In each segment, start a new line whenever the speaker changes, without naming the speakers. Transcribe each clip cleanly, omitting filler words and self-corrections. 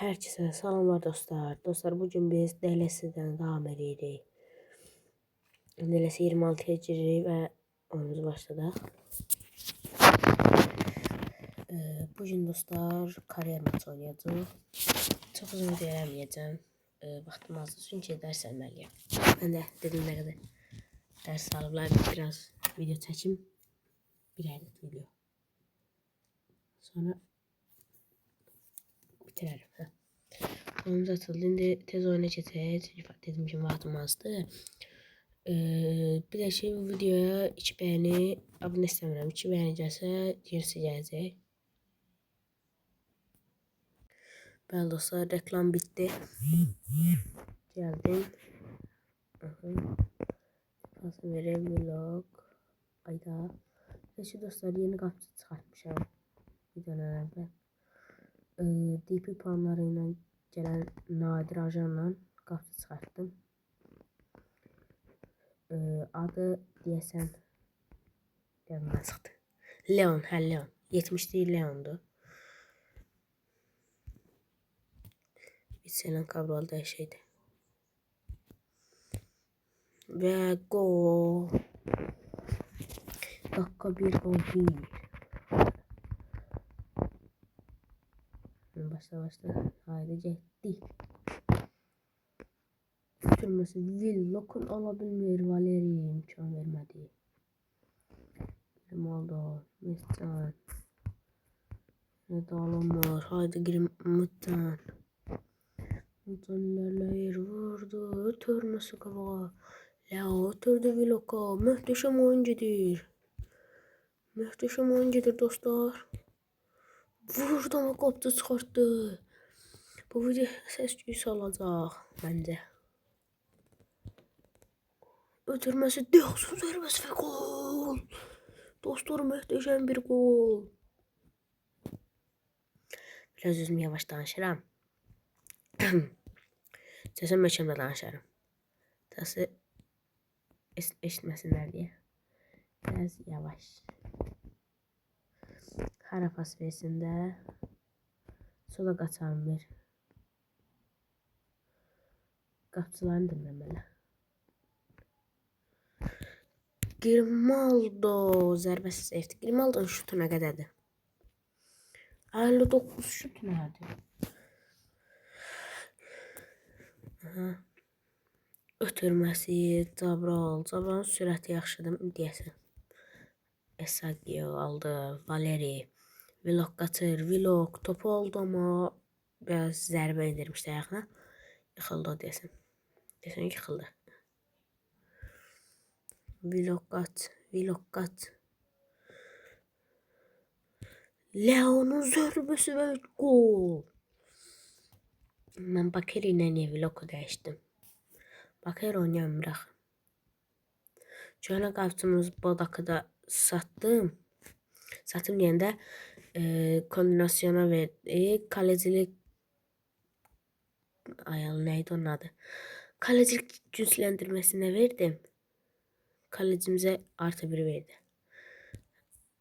Herkese salamlar dostlar. Dostlar bugün biz DLS'den devam edirik. DLS 26'ya giririk və oyunumuzu başladıq. Bugün dostlar kariyer maçı oynayacağıq. Çox uzun video eləməyəcəm. Vaxtım azdır çünki dərs almalıyam. Mən də dedim nə qədər dərs alıblar, biraz video çəkim. Bir aylık video. Sonra bitirərim. Oyunumuz atıldı. İndi tez oyuna keçək. Çünki dedim ki vaxtım azdır. Bir de şey, bu videoya 2 beğeni, abone istemiyorum. 2 beğeni gəlsə, gerisi gələcək. Bəli dostlar, reklam bitti. Geldim. Nasıl vereyim vlog. Ayda. Şu dostlar yeni qapçı çıxartmışam. Videodan əvvəl. DP puanları ilə gələn nadir ajanla qapçı çıxartdım. Adı deyəsən yanına çıxdı. Leon, Leon. 70 değil Leon'du. Senin kabral dəyişəydi. Və gol. Dakika 1 gol 1. Başla. Haydi getdik. Sürməsi Villok'un alabilmir. Valeri imkan vermədi. Grimaldo, Mescan. Nedalımır. Haydi Grimut'tan. Muttan ilerleyir. Vurdu. Ötürməsi qabağa. Leo ötürdü Villok'a. Möhtəşəm oyuncudur. Möhtəşəm oyuncudur dostlar. Vurdu ama qapçı çıxartdı. Bu video səs-küy salacaq məncə. Ötürməsi Diaz'ın zərbəsi və gol. Dostlar möhtəşəm bir gol. Biraz özüm yavaş danışıram. Səsim məkəmdə danışarım. Təsi eşitməsinlər deyə. Biraz yavaş. Hara pas versin də. Sola qaçarım bir. Qapçılarını dinləməli. Grimaldo zərbəsi seyfdi. Grimaldo'nun şutu nə qədərdir? 59 şut nədir? Ötürməsi, Cabralın sürəti yaxşıdır deyəsən. Esagio aldı, Valeri, Villok qaçır, Villok topu oldu ama biraz zərbə indirmişdi ayağına. Yıxıldı o deyəsən. Deyəsən yıxıldı. Villok qaç. Leon'un zərbəsi və gol. Mən Bakeri ilə niyə Villok'u dəyişdim? Bakeri oynayamırıq. Köhnə qapçımız Bodak'ı da satdım. Satım deyəndə kombinasyona verdi. Kalecilik neydi onun adı? Kalecilik gücləndirməsinə verdim. Kalecimizə artı 1 verdi.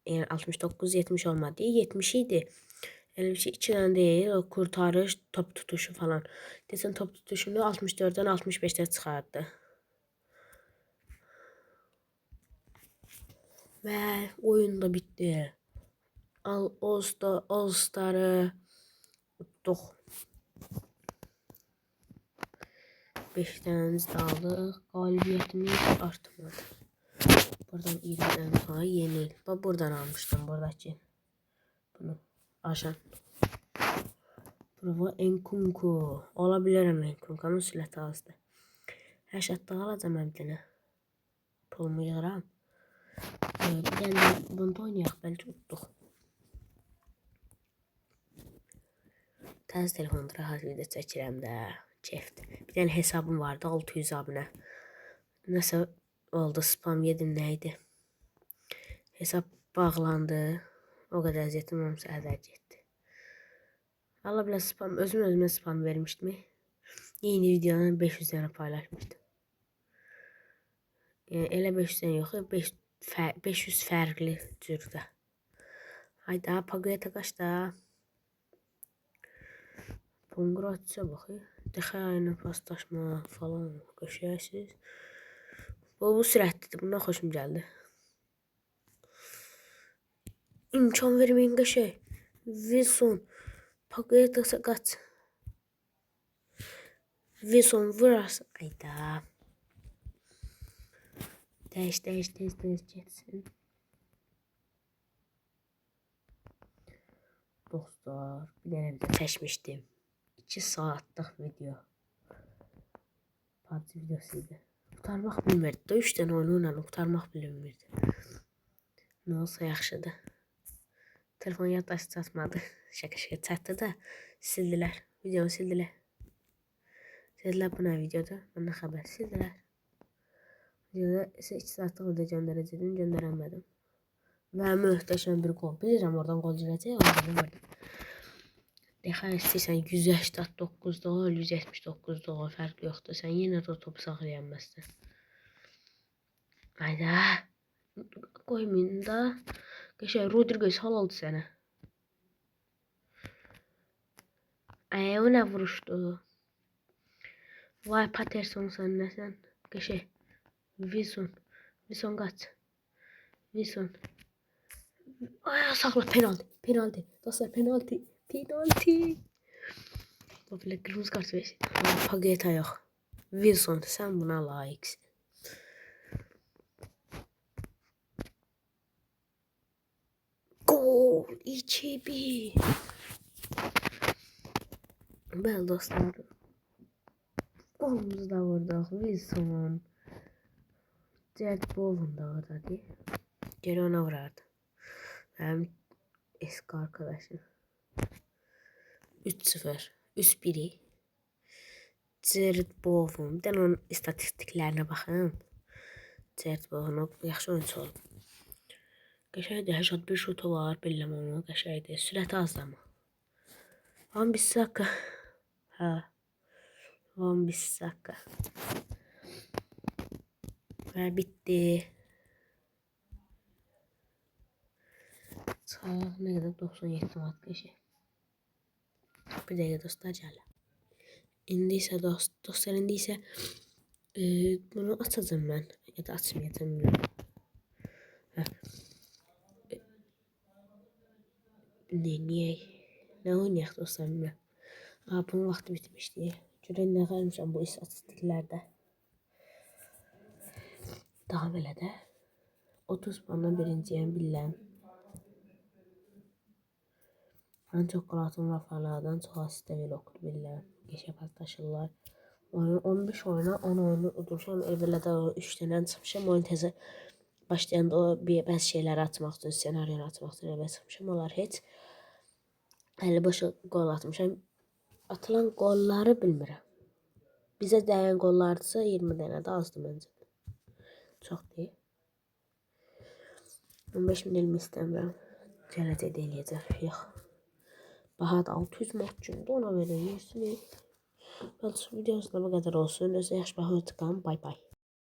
Yəni 69-70 olmadı. 70 idi. Yani bir şey 2 tane değil. O kurtarış, top tutuşu falan. Desən top tutuşunu 64'den 65'e çıxardı. Və oyun da bitti. All-Star'ı tutduq. 5 tanemiz de aldık. Galibiyetimiz artmadı. Buradan 20'den sonra yenil. Bak buradan almıştım buradaki. Bunu ajan. Prova Enkunku. Olabilirim Enkunku'nun silahı azdı. Her şartta alacağım əmdinə. Pulumu yığıram. Bir tane bunda oynayaq. Bəlkə utduq. Təz telefonda rahat video çəkirəm də. Keyfdir. Bir tane hesabım vardı 600 abunə. Nəsə oldu, spam yedim, neydi? Hesap bağlandı. O kadar əziyyətim olmasa ədər getdi. Allah bilə spam, özümə spam vermişdim. Yeni videonun 500 tane paylaşmışdım. Yəni elə 500 tane yox, 500 fərqli cürdə. Hayda, Pagueta qaçda. Konqratça baxı. Dəxəylə paslaşma falan qəşəngsiz. Bu sürətlidir. Bundan xoşum gəldi. İmkan verməyin qəşəng. Wilson. Paqueta qaç. Wilson vurarsa. Ayda. Dəyiş getsin. Dostlar, bir dənə video çəkmişdim. 2 saatlıq video. PUBG videosu idi. Qurtarmaq bilmirdi. 3 dənə oyunla qurtarmaq bilmirdi. Nə olsa yaxşıdır. Telefon yaddaşı çatmadı. Şaka çatdı da sildilər. Videomu sildilər. Dedilər bu nə videodur? Məndən xəbər sildilər. Videoda isə 2 saatlıq video göndərəcəkdim, göndərəmədim. Və möhtəşəm bir gol. Bilirəm oradan gol girəcək, amma bilmirdim. Dəxə istəyirsən 189 gol, 179 gol fərq yoxdur. Sən yenə də topu saxlayamazsın. Hayda. Qoymayın da. Qəşəng Rodriguez hal oldu sənə. O nə vuruşdu? Vay Patterson sən nəsən? Qəşəng. Wilson qaç. Wilson. Saxla penalti. Dostlar penalti. Bu belə qırmızı kart versin. Paqueta yox. Wilson sən buna layiqsən. Gol 2-1. Bəli dostlar. Golumuzu da vurduq. Wilson. Jared Bowen da oradadır. Geri ona vurardı. Benim eski arkadaşım. 3-0. 3-1. Jared Bowen. Bir onun istatistiklerine bakın. Jared Bowen yaxşı oyuncu olub. Qəşəngdir. 81 şutu var. Bilməm onu. Qəşəngdir. Sürəti az da mı? Wan-Bissaka. Wan-Bissaka. Və bitti. Sayaq nə qədər? 97 manat qəşəng. Bir dəqiqə dostlar gəlir. İndi isə dostlar indi isə bunu açacağım mən. Ya da açmayacağım. Niye? Ne oynayaq dostlar bilmirəm. Bunun vaxtı bitmişdi. Görək nə qalmışam bu istatistiklerde. Daha belə də 30 puandan birinciyəm bilirəm. Ən çox gol atan Rafalardan çox asistə verir bilirəm. Geçə paylaşırlar. 15 oyuna 10 oyunu udurmuşam. Evvələ də 3 dənə çıxmışam. Oyun təzə başlayanda o bəzi şeyləri atmaq üçün, senaryonu atmaq üçün evə çıxmışam. Onlar heç 55 gol atmışam. Atılan golları bilmirəm. Bizə dəyən qollardırsa 20 dənə də azdır məncə. Çox deyil. 15 min elmi istəmirəm. Gələcəkdə eləyəcək. Yox. Baha da 600 manat gündə ona verəcəksiniz. Videomuzda bu qədər olsun. Özünüzə yaxşı baxın. Bay bay.